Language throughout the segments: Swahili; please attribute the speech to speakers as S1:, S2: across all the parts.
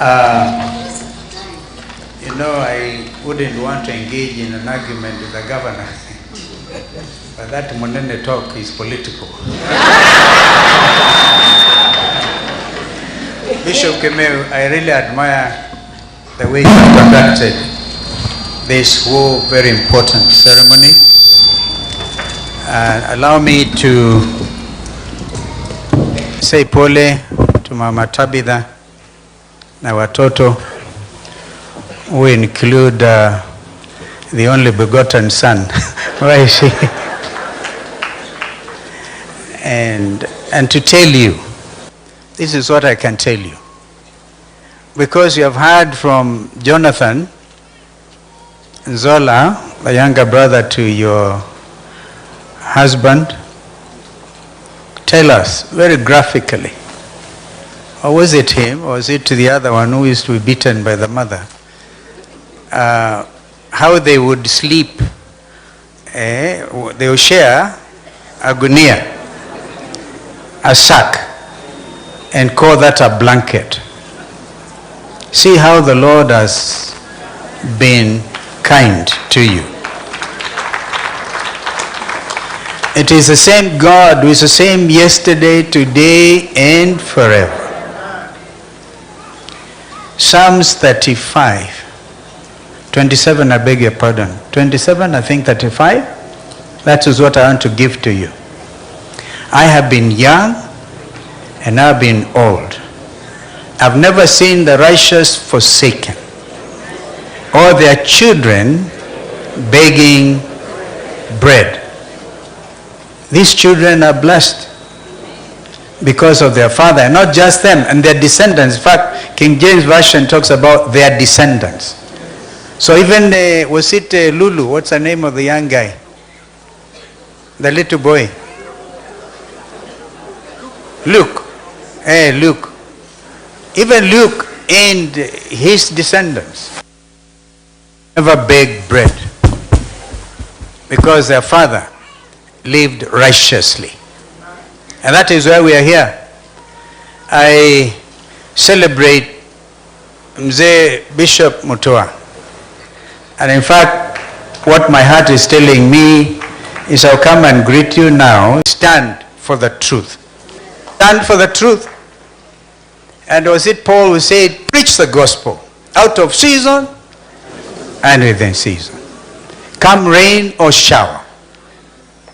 S1: You know, I wouldn't want to engage in an argument with the governor, but that Munene talk is political. Bishop Kemeu, I really admire the way you conducted this whole very important ceremony. Allow me to say pole to Mama Tabitha na watoto, who include the only begotten son. Where is she? And to tell you, this is what I can tell you. Because you have heard from Jonathan Zola, the younger brother to your husband, tell us very graphically, or was it him, or was it to the other one who used to be beaten by the mother, how they would sleep. They would share a gunia, a sack, and call that a blanket. See how the Lord has been kind to you. It is the same God who is the same yesterday, today, and forever. Psalms 35, 27, I beg your pardon. 27, I think 35. That is what I want to give to you. I have been young and I have been old. I've never seen the righteous forsaken, or their children begging bread. These children are blessed because of their father, and not just them, and their descendants. In fact, King James Version talks about their descendants. So even, was it Lulu? What's the name of the young guy? The little boy? Luke. Luke. Even Luke and his descendants never begged bread because their father lived righteously. And that is why we are here. I celebrate Mzee Bishop Mutua. And in fact, what my heart is telling me is I'll come and greet you now. Stand for the truth. Stand for the truth. And was it Paul who said, preach the gospel out of season and within season. Come rain or shower.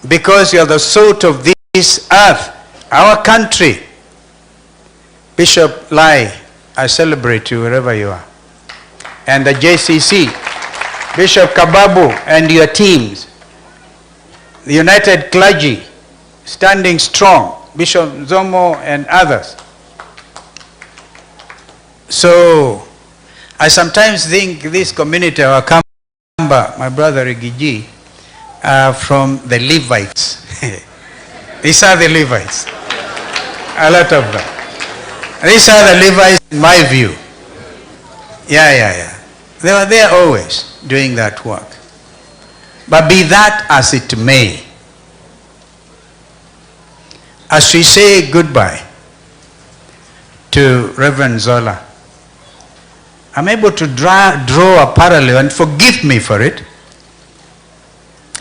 S1: Because you are the salt of this earth, our country. Bishop Lai, I celebrate you wherever you are. And the JCC, Bishop Kababu and your teams. The United Clergy, standing strong. Bishop Zomo and others. So, I sometimes think this community of Akamba, my brother Rigiji, from the Levites. These are the Levites. A lot of them. These are the Levites in my view. Yeah. They were there always doing that work. But be that as it may, as we say goodbye to Reverend Zola, I'm able to draw a parallel, and forgive me for it.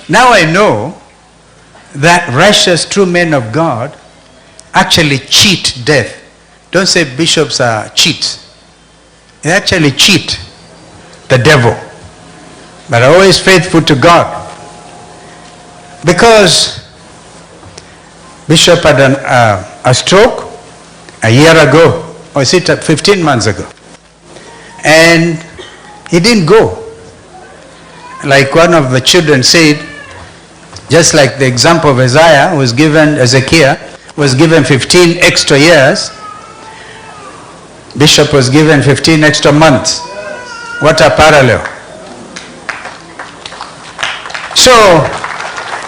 S1: Now I know that righteous, true men of God actually cheat death. Don't say bishops are cheats. They actually cheat the devil, but are always faithful to God. Because Bishop had a stroke a year ago, or is it 15 months ago? And he didn't go. Like one of the children said, just like the example of Ezekiel was given 15 extra years, Bishop was given 15 extra months. What a parallel. So,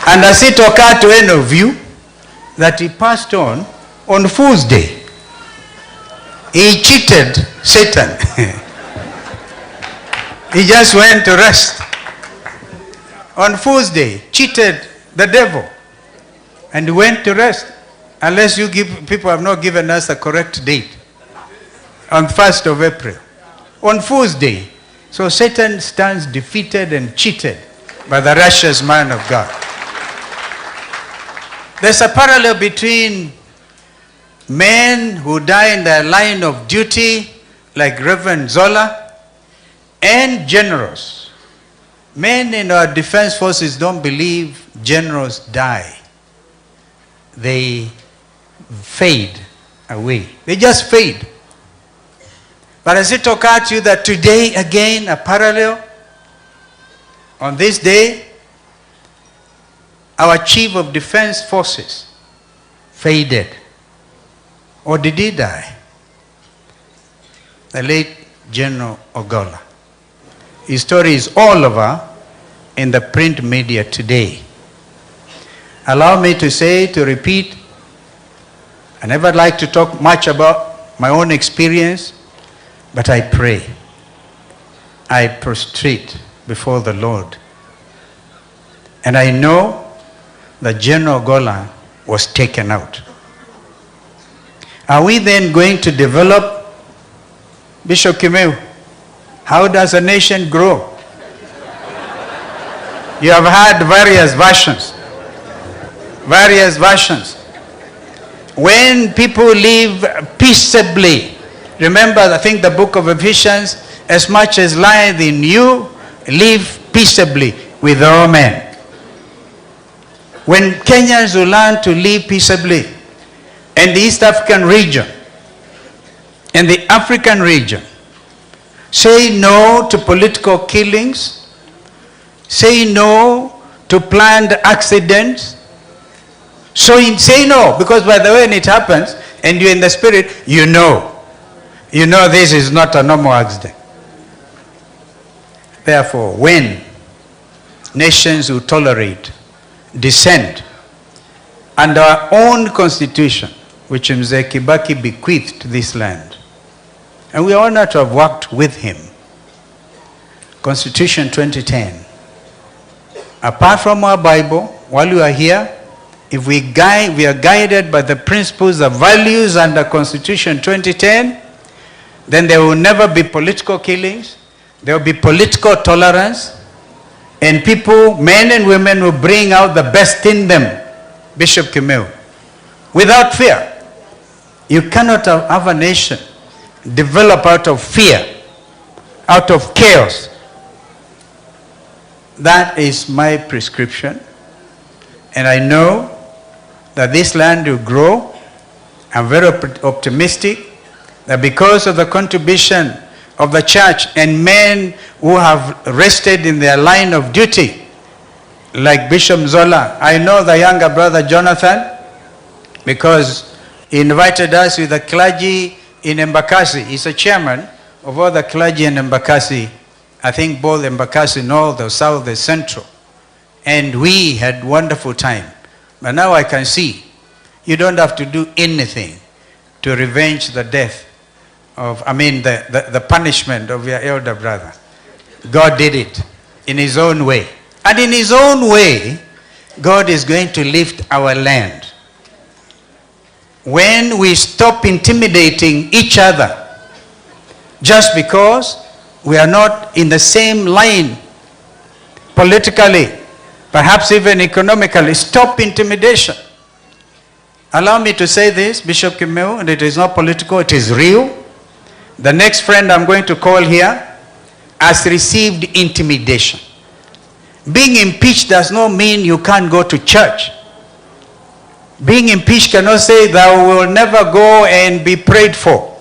S1: and as it occurred to any of you that he passed on Fool's Day, he cheated Satan. He just went to rest. On Fool's Day, cheated the devil and went to rest. Unless you people have not given us a correct date. On 1st of April. on Fool's Day. So Satan stands defeated and cheated by the righteous man of God. There's a parallel between men who die in their line of duty, like Reverend Zola, and generals. Men in our defense forces don't believe generals die. They fade away. They just fade. But has it occurred to you that today, again, a parallel? On this day, our chief of defense forces faded. Or did he die? The late General Ogola. His story is all over in the print media today. Allow me to say, to repeat, I never like to talk much about my own experience, but I pray. I prostrate before the Lord. And I know that General Ogola was taken out. Are we then going to develop, Bishop Kimeu, how does a nation grow? You have had various versions. Various versions. When people live peaceably, remember, I think the book of Ephesians, as much as lieth in you, live peaceably with all men. When Kenyans will learn to live peaceably, and the East African region, and the African region, say no to political killings, say no to planned accidents. So say no, because by the way, when it happens, and you're in the spirit, you know this is not a normal accident. Therefore, when nations will tolerate dissent and our own constitution, which Mzee Kibaki bequeathed to this land, and we are honored to have worked with him, Constitution 2010, apart from our Bible, while we are here, if we are guided by the principles, the values under Constitution 2010, then there will never be political killings, there will be political tolerance, and people, men and women, will bring out the best in them, Bishop Kimeu, without fear. You cannot have a nation develop out of fear, out of chaos. That is my prescription. And I know that this land will grow. I'm very optimistic that because of the contribution of the church and men who have rested in their line of duty, like Bishop Zola, I know the younger brother Jonathan, because he invited us with the clergy in Embakasi. He's a chairman of all the clergy in Embakasi. I think both Embakasi North, the South, the Central. And we had wonderful time. But now I can see you don't have to do anything to revenge the death of, the punishment of your elder brother. God did it in his own way. And in his own way, God is going to lift our land. When we stop intimidating each other just because we are not in the same line politically, perhaps even economically, stop intimidation. Allow me to say this, Bishop Kimeu, and it is not political, it is real. The next friend I'm going to call here has received intimidation. Being impeached does not mean you can't go to church. Being impeached cannot say that we will never go and be prayed for.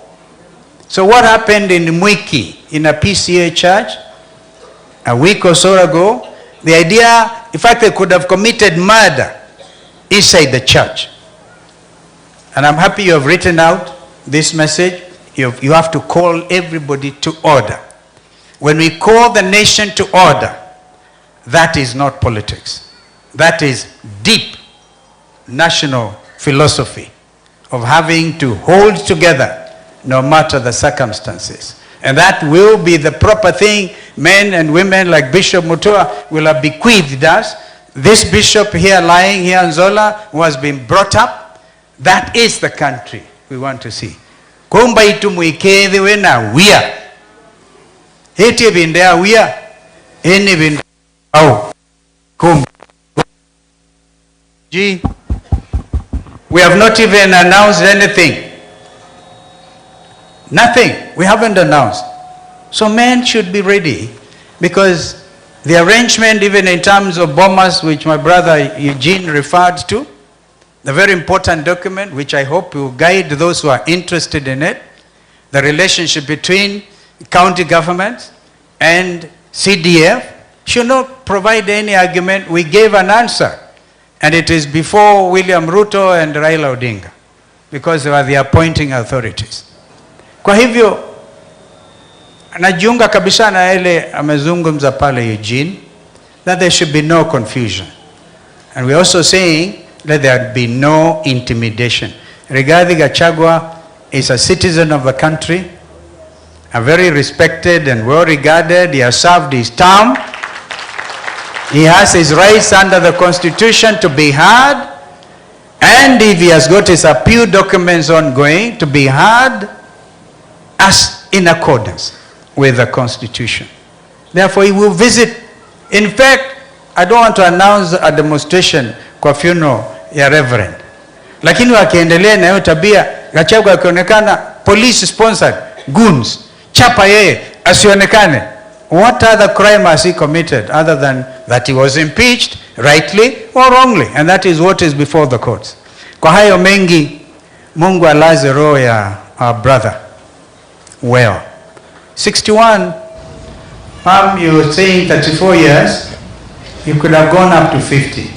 S1: So what happened in Mwiki, in a PCA church, a week or so ago, the idea, in fact, they could have committed murder inside the church. And I'm happy you have written out this message. You have to call everybody to order. When we call the nation to order, that is not politics. That is deep national philosophy of having to hold together no matter the circumstances. And that will be the proper thing. Men and women like Bishop Mutua will have bequeathed us. This bishop here lying here in Zola, who has been brought up, that is the country we want to see. Kumba itu muikethiwe na wia. Heti bindea wia. Eni bindea. Oh. Kum. Gee. We have not even announced anything. Nothing. We haven't announced. So men should be ready, because the arrangement, even in terms of bombers, which my brother Eugene referred to, the very important document, which I hope will guide those who are interested in it, the relationship between county governments and CDF, should not provide any argument. We gave an answer, and it is before William Ruto and Raila ODINGA, because they were the appointing authorities. Kwa hivyo, najiunga kabisa na ile amezungumza pale Eugene, that there should be no confusion. And we're also saying that there be no intimidation. Rigathi Gachagua is a citizen of the country, a very respected and well regarded. He has served his term. He has his rights under the Constitution to be heard. And if he has got his appeal documents ongoing, to be heard as in accordance with the Constitution. Therefore, he will visit. In fact, I don't want to announce a demonstration kwa funeral ya Reverend. Lakini wakiendelea na hiyo tabia, Gachagua akionekana police sponsored goons, chapa yeye asionekane. What other crime has he committed other than that he was impeached rightly or wrongly? And that is what is before the courts. Kwa hayo mengi, Mungu alaze roho ya our brother well. 61, Mom, you were saying 34 years, you could have gone up to 50.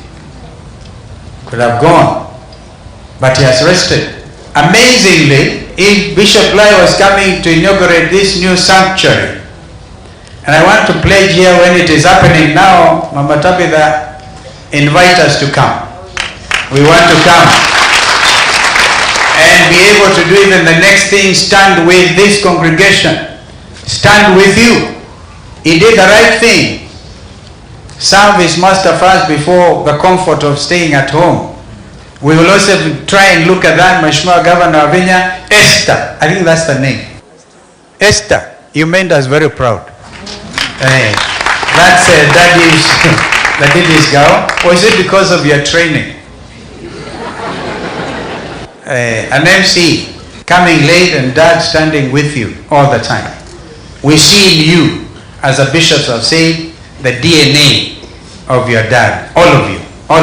S1: Could have gone. But he has rested. Amazingly, if Bishop Lai was coming to inaugurate this new sanctuary, and I want to pledge here when it is happening now, Mama Tabitha, invite us to come. We want to come and be able to do even the next thing, stand with this congregation, stand with you. He did the right thing. Serve his master first before the comfort of staying at home. We will also try and look at that, Mheshimiwa Governor of Vinya, Esther, I think that's the name. Esther, you made us very proud. That's Daddy's girl. Or is it because of your training? An MC coming late and Dad standing with you all the time. We see in you, as the bishops have said, the DNA of your dad. All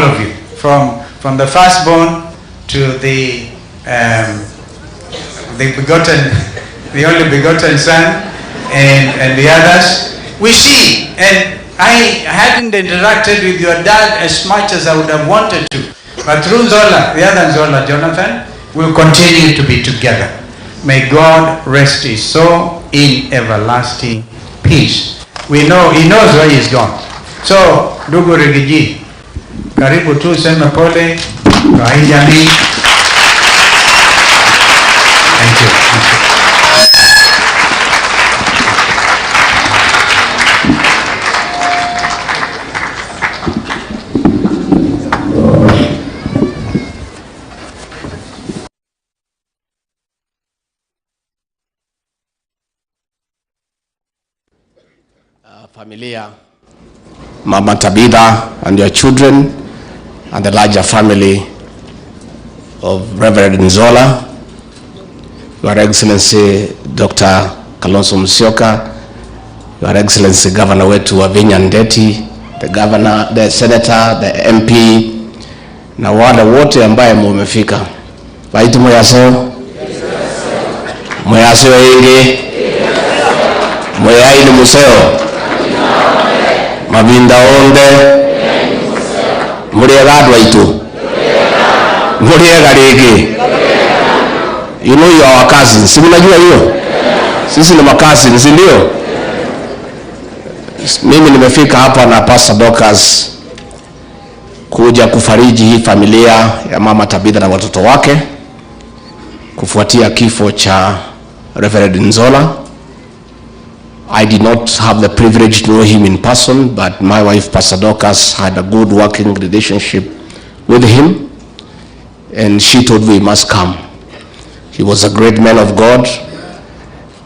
S1: of you. From the firstborn to the begotten, the only begotten son, and the others. We see, and I hadn't interacted with your dad as much as I would have wanted to, but through Zola, the other Zola, Jonathan, we'll continue to be together. May God rest his soul in everlasting peace. We know, he knows where he's gone. So, ndugu Rigiji, karibu tu sema pole kwa hii jamii. Thank you.
S2: Familia, Mama Tabitha and your children, and the larger family of Reverend Nzola, Your Excellency Dr. Kolonzo Musyoka, Your Excellency Governor wetu wa Vinya Ndeti, the Governor, the Senator, the MP, na wale wote ambaye mumefika. Waitu moyaseo? Moyaseo ingi? Moyaini museo? Mabinda onde? Muriega waitu? Muriega rigi? You know you are our cousins. Si mnajua hiyo? Sisi ni makazini, si ndio? Mimi nimefika hapa na Pastor Dorcas kuja kufariji hii familia ya Mama Tabitha na watoto wake kufuatia kifo cha Reverend Nzola. I did not have the privilege to know him in person, but my wife Pastor Dorcas had a good working relationship with him, and she told me we must come. He was a great man of God,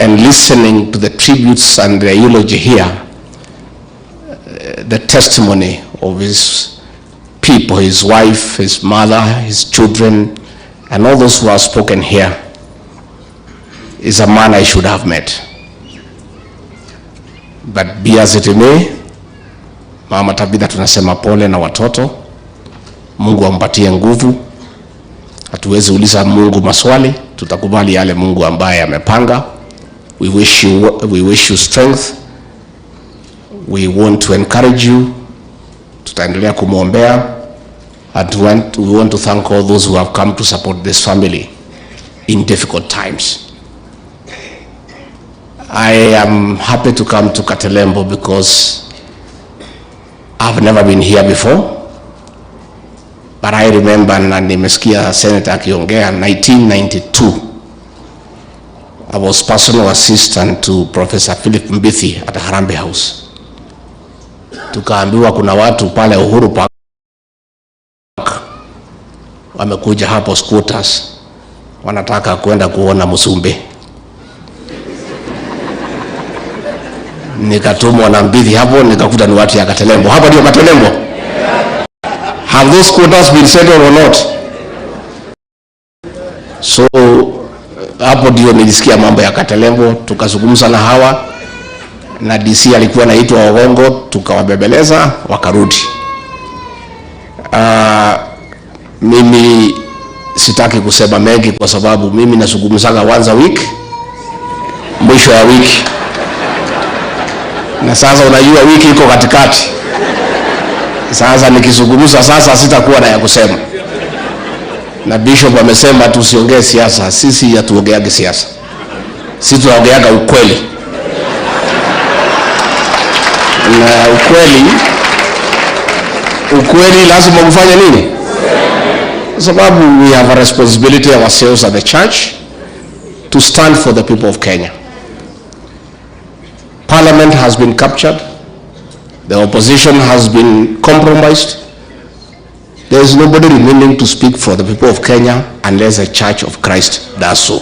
S2: and listening to the tributes and the eulogy here, the testimony of his people, his wife, his mother, his children, and all those who have spoken here, is a man I should have met. But be as it may, Mama Tabitha tunasema pole na watoto. Mungu ampatie nguvu. Hatuwezi uliza Mungu maswali, tutakubali yale Mungu ambaye amepanga. We wish you strength. We want to encourage you. Tutaendelea kumwombea. And we want to thank all those who have come to support this family in difficult times. I am happy to come to Katelembo because I've never been here before. But I remember, na nimesikia Senator akiongea, 1992. I was personal assistant to Professor Philip Mbithi at Harambee House. Tukaambiwa kuna watu pale Uhuru Park wamekuja hapo scooters, wanataka kwenda kuona Mutembei. Nikatumwa na Mbithi hapo, nikakuta ni watu ya Katelembo. Hapa ndio Katelembo. Have those quotas been settled or not? So hapo ndio nilisikia mambo ya Katelembo, tukazungumza na hawa, na DC alikuwa anaitwa Ogongo, tukawabebeleza wakarudi. Mimi sitaki kusema mengi kwa sababu mimi nazungumzaga once a week, mwisho ya wiki. Na sasa unajua wiki iko katikati. Sasa nikizungumza sasa sitakuwa na ya kusema. Na Bishop amesema tusiongee siasa. Sisi hatuongeage siasa. Sisi tunaongeaga ukweli. Na ukweli lazima ufanye nini? Sababu we have a responsibility ourselves as the church to stand for the people of Kenya. Parliament has been captured. The opposition has been compromised. There is nobody remaining to speak for the people of Kenya unless the Church of Christ does so.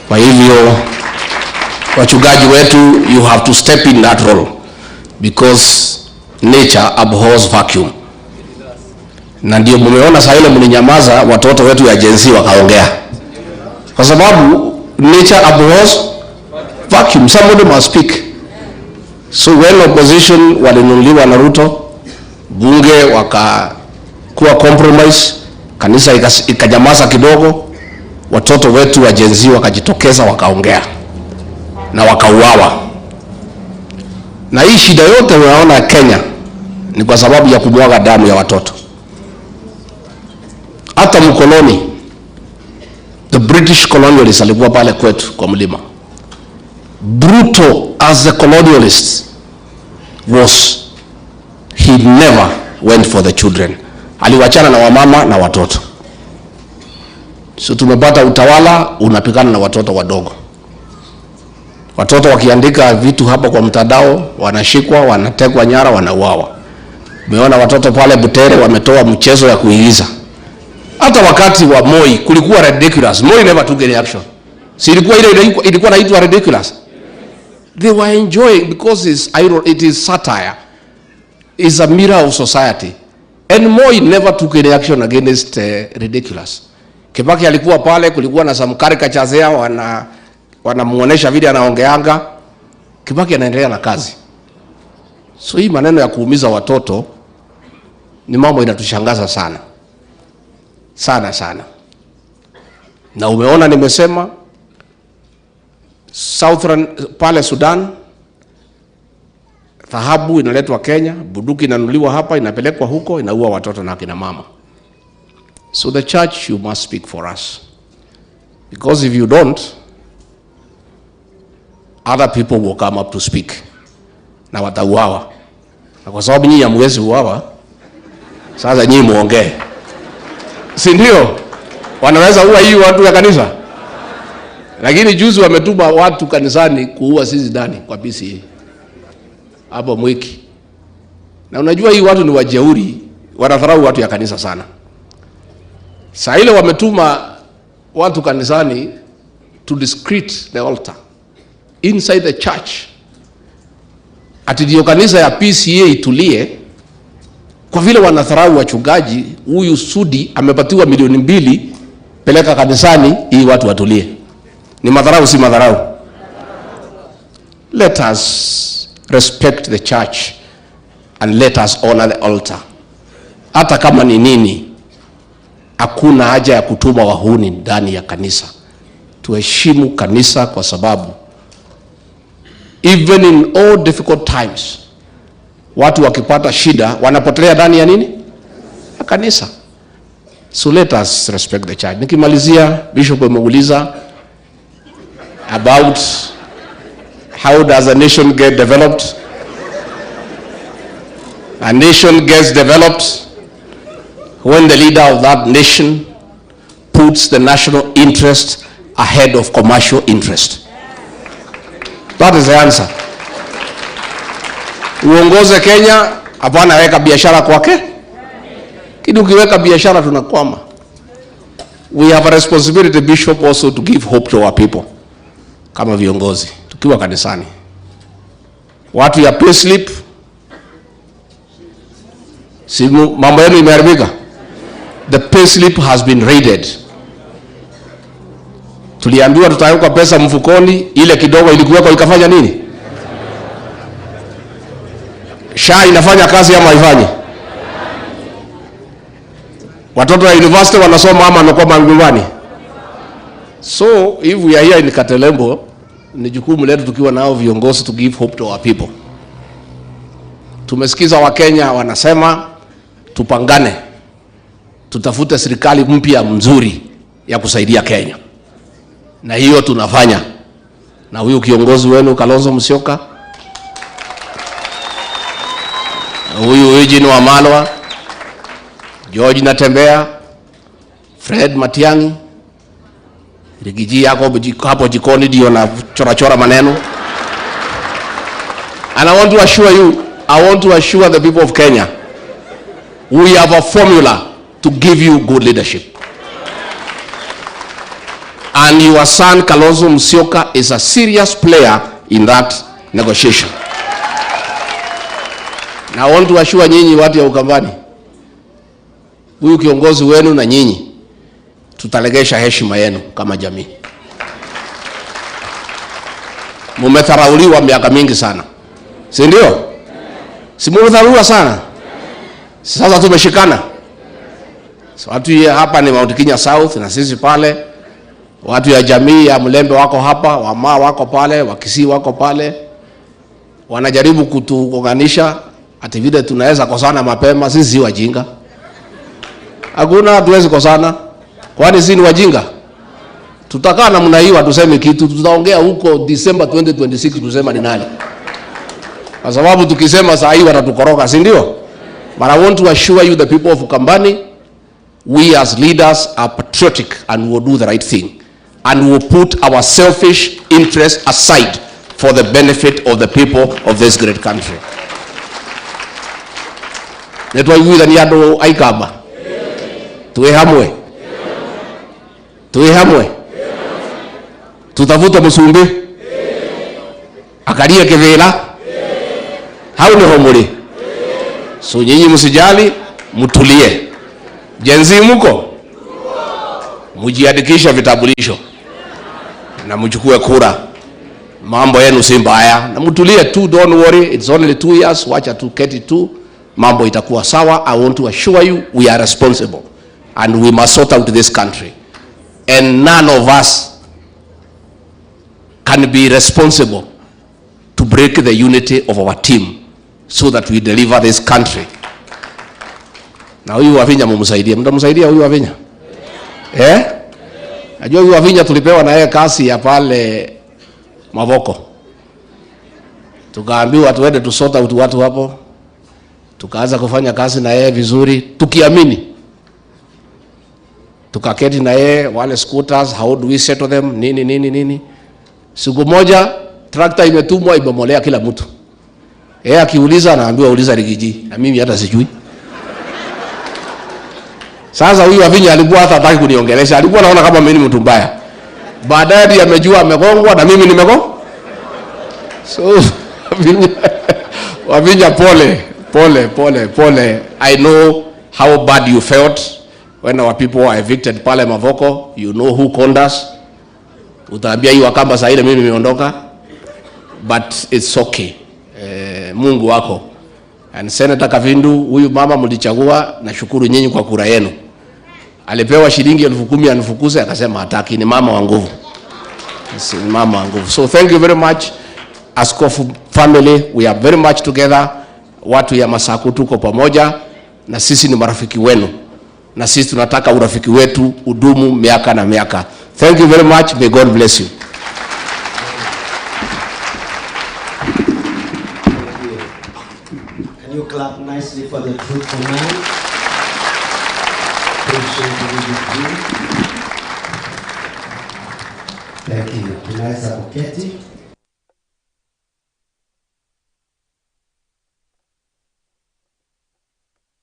S2: Kwa hivyo, wachungaji wetu, you have to step in that role because nature abhors vacuum. Na ndio mumeona saa ile mlinyamaza watoto wetu ya Gen Z wakaongea. Kwa sababu nature abhors vacuum. Somebody must speak. So when opposition walinunuliwa na Ruto, bunge wakakuwa compromise, kanisa ikanyamaza kidogo, watoto wetu wa Gen Z wakajitokeza wakaongea na wakauawa. Na hii shida yote unaona Kenya ni kwa sababu ya kumwaga damu ya watoto. Hata mkoloni, the British colonialist alikuwa pale kwetu kwa mlima. Ruto as a colonialist he never went for the children. Aliwachana na wamama na watoto. So tumepata utawala unapigana na watoto wadogo. Watoto wakiandika vitu hapa kwa mtandao wanashikwa, wanatekwa nyara, wanauawa. Umeona watoto pale Butere wametoa mchezo ya kuigiza. Hata wakati wa Moi kulikuwa ridiculous. Moi never took any action. Si ilikuwa inaitwa ridiculous. They were enjoying because it is satire. It's a mirror of society. And Moi never took any action against ridiculous. Kibaki alikuwa pale, kulikuwa na some caricatures there, wanamuonesha vile anaongeanga. Kibaki anaendelea na kazi. So hii maneno ya kuumiza watoto ni mambo inatushangaza sana. Sana sana. Na umeona nimesema Southern pale Sudan, dhahabu inaletwa Kenya, bunduki inanunuliwa hapa, inapelekwa huko, inaua watoto na kina mama. So the church, you must speak for us. Because if you don't, other people will come up to speak. Na watauawa. Na kwa sababu nyinyi hamwezi uawa, sasa nyinyi muongee. Si ndio? Wanaweza ua hii watu ya kanisa? Lakini juzi wametuma watu kanisani kuua sisi ndani kwa PCA. Hapo Mwiki. Na unajua hii watu ni wajeuri, wanadharau watu ya kanisa sana. Saa ile wametuma watu kanisani to discredit the altar. inside the church ati ndio kanisa ya PCA itulie kwa vile wanadharau wachungaji. Huyu Sudi amepatiwa milioni 2 peleka kanisani ili watu watulie. Ni madharau si madharau? Let us respect the church and let us honor the altar. Hata kama ni nini, hakuna haja ya kutuma wahuni ndani ya kanisa. Tuheshimu kanisa kwa sababu even in all difficult times, watu wakipata shida wanapotelea ndani ya nini? Ya kanisa. So let us respect the church. Nikimalizia, Bishop ameuliza about how does a nation get developed. A nation gets developed when the leader of that nation puts the national interest ahead of commercial interest. That is the answer. Uongoze Kenya, hapana weka biashara kwake. Kidu kiweka biashara tunakwama. We have a responsibility, Bishop, also to give hope to our people. Kama viongozi, tukiwa kanisani. Watu ya payslip, simu mambo yenu imeharibika. The payslip has been raided. Tuliambiwa tutaweka pesa mfukoni, ile kidogo ilikuweka ikafanya nini? SHA inafanya kazi ama haifanyi? Watoto wa university wanasoma ama wanakuwa nyumbani? So if we are here in Katelembo, ni jukumu letu tukiwa nao viongozi to give hope to our people. Tumesikiza Wakenya wanasema tupangane, tutafute serikali mpya mzuri ya kusaidia Kenya. Na hiyo tunafanya. Na huyu kiongozi wenu Kolonzo Musyoka, huyu Eugene Wamalwa, George Natembea, Fred Matiang'i, Rigiji yako hapo jikoni ndio na chora maneno. And I want to assure the people of Kenya, we have a formula to give you good leadership. And your son Kolonzo Musyoka is a serious player in that negotiation. Na I want to assure nyinyi watu ya Ukambani, huyu kiongozi wenu na nyinyi tutalegesha heshima yenu kama jamii. Mumedharauliwa miaka mingi sana, si ndio? Si mumedharauliwa sana? Sasa tumeshikana. So watu ya hapa ni Mount Kenya South na sisi pale, watu ya jamii ya Mlembe wako hapa, Wamaa wako pale, Wakisii wako pale. Wanajaribu kutuunganisha ati vile tunaweza kosana mapema. Sisi si wajinga. Hakuna hatuwezi kosana. Kwani sisi ni wajinga? Tutakaa namna hiyo tuseme kitu, tutaongea huko December 2026 tusema ni nani. Kwa sababu tukisema saa hii watatukoroga, si ndio? But I want to assure you, the people of Ukambani, we as leaders are patriotic and will do the right thing. And will put our selfish interests aside for the benefit of the people of this great country. Netwa yuida ni ado aikaba. Tuwe hamwe. Tuwe hamwe. Tutavuta musumbi. Akaria kevela. Hau ni homuri. So nyinyi msijali, mutulie. Jenzi muko? Mujiandikisha vitambulisho. Na mchukue kura. Mambo yenu si mbaya. Na mutulie tu, don't worry. It's only 2 years. Wacha tu keti tu. Mambo itakuwa sawa. I want to assure you, we are responsible. And we must sort out this country. And none of us can be responsible to break the unity of our team so that we deliver this country. Na huyu Wavinya mumsaidie. Mtamsaidia huyu Wavinya? Najua huyu Wavinya tulipewa na yeye kasi ya pale Mavoko. Tukaambiwa tuende tusota watu hapo. Tukaanza kufanya kazi na yeye vizuri, tukiamini. Tukaketi na yeye, wale scooters, how do we settle them, nini. Siku moja, tractor imetumwa ibomolea kila mtu. Yeye akiuliza anaambiwa uliza Rigiji, na mimi hata sijui. Sasa huyu Wavinya alikuwa hata hataki kuniongelesha, alikuwa anaona kama mimi ni mtu mbaya. Baadaye amejua amegongwa na mimi nimegongwa. So, Wavinya, pole. I know how bad you felt when our people were evicted pale Mavoko. You know who called us. Utaambia hii Wakamba saa ile mimi nimeondoka. But it's okay. Mungu wako. And Senator Kavindu, huyu mama mlichagua, nashukuru nyinyi kwa kura yenu. Alipewa shilingi 10,000 anifukuze, akasema hataki, ni mama wa nguvu. Ni mama wa nguvu. So thank you very much. Askofu family, we are very much together. Watu ya Masaku tuko pamoja, na sisi ni marafiki wenu. Na sisi tunataka urafiki wetu udumu miaka na miaka. Thank you very much. May God bless you.
S3: Can you clap nicely for the truth man? Thank you. Tunaweza kuketi.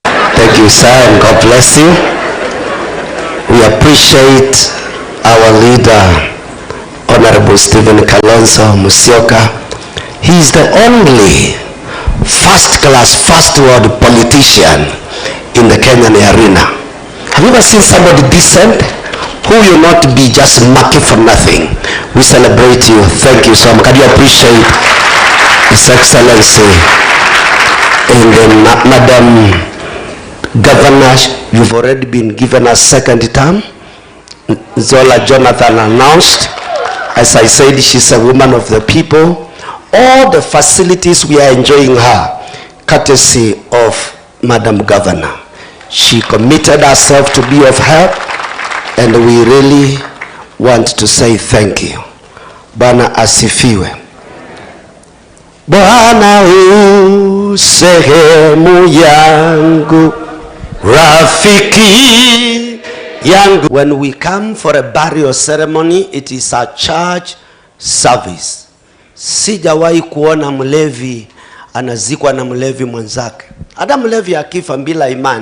S4: Thank you, sir, and God bless you. We appreciate our leader, Honorable Stephen Kolonzo Musyoka. He is the only first-class, first-world politician in the Kenyan arena. Have you ever seen somebody decent who will not be just mucky for nothing? We celebrate you. Thank you so much. Can you appreciate His Excellency? And then, Madam Governor, you've already been given a second term. Zola Jonathan announced. As I said, she's a woman of the people. All the facilities we are enjoying her, courtesy of Madam Governor. She committed herself to be of help, and we really want to say thank you. Bwana asifiwe. Bwana sehemu yangu, rafiki yangu. When we come for a burial ceremony, it is a church service. Sijawahi kuona mlevi anazikwa na mlevi mwenzake. Hata mlevi akifa bila imani